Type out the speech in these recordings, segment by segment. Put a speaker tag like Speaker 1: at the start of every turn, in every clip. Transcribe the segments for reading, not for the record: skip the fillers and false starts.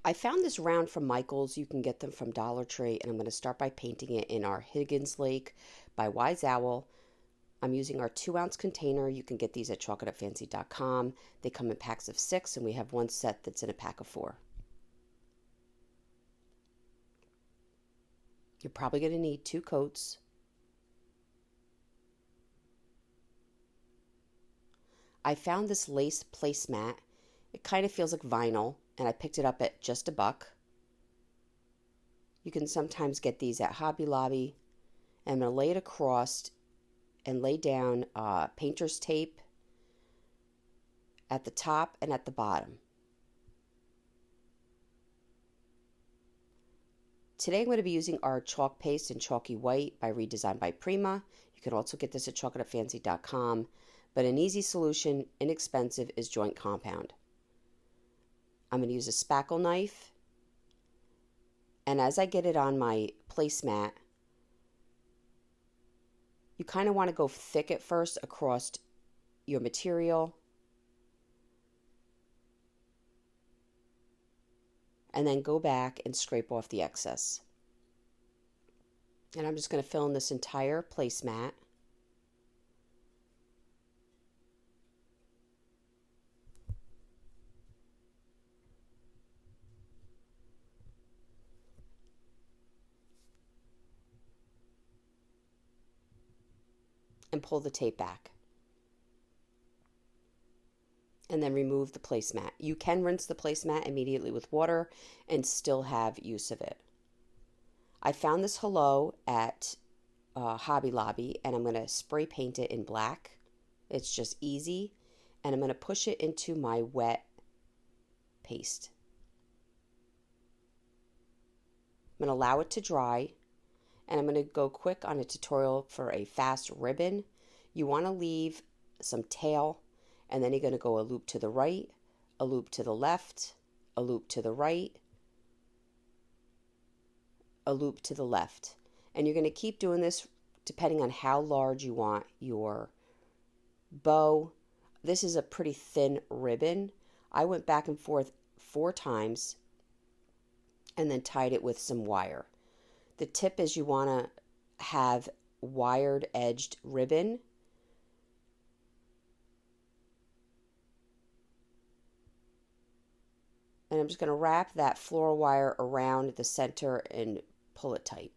Speaker 1: I found this round from Michael's. You can get them from Dollar Tree, and I'm going to start by painting it in our Higgins Lake by Wise Owl. I'm using our 2-ounce container. You can get these at chalkitupfancy.com. They come in packs of 6, and we have one set that's in a pack of 4. You're probably going to need 2 coats. I found this lace placemat. It kind of feels like vinyl, and I picked it up at just $1. You can sometimes get these at Hobby Lobby. And I'm going to lay it across and lay down painter's tape at the top and at the bottom. Today I'm going to be using our chalk paste in Chalky White by Redesigned by Prima. You can also get this at chalkitupfancy.com. But an easy solution, inexpensive, is joint compound. I'm going to use a spackle knife. And as I get it on my placemat, you kind of want to go thick at first across your material. And then go back and scrape off the excess. And I'm just going to fill in this entire placemat. And pull the tape back. And then remove the placemat. You can rinse the placemat immediately with water and still have use of it. I found this hello at Hobby Lobby, and I'm going to spray paint it in black. It's just easy. And I'm going to push it into my wet paste. I'm going to allow it to dry. And I'm going to go quick on a tutorial for a fast ribbon. You want to leave some tail, and then you're going to go a loop to the right, a loop to the left, a loop to the right, a loop to the left. And you're going to keep doing this depending on how large you want your bow. This is a pretty thin ribbon. I went back and forth 4 times and then tied it with some wire. The tip is you want to have wired edged ribbon. And I'm just going to wrap that floral wire around the center and pull it tight.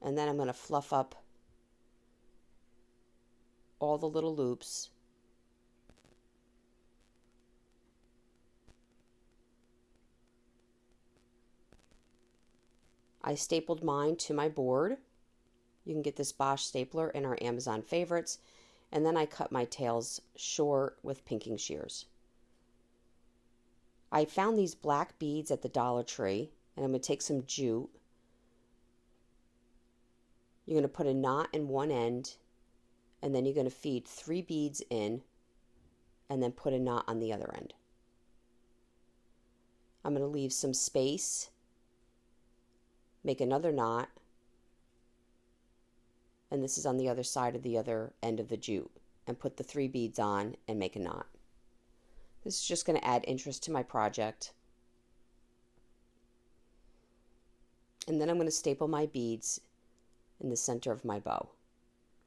Speaker 1: And then I'm going to fluff up all the little loops. I stapled mine to my board. You can get this Bosch stapler in our Amazon favorites. And then I cut my tails short with pinking shears. I found these black beads at the Dollar Tree, and I'm going to take some jute. You're going to put a knot in one end, and then you're going to feed 3 beads in, and then put a knot on the other end. I'm going to leave some space, make another knot, and this is on the other side of the other end of the jute, and put the 3 beads on and make a knot. This is just going to add interest to my project. And then I'm going to staple my beads in the center of my bow.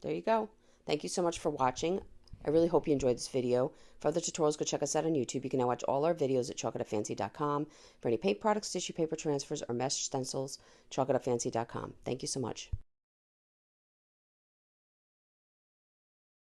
Speaker 1: There you go. Thank you so much for watching. I really hope you enjoyed this video. For other tutorials, go check us out on YouTube. You can now watch all our videos at chalkitupfancy.com. For any paint products, tissue paper transfers, or mesh stencils, chalkitupfancy.com. Thank you so much.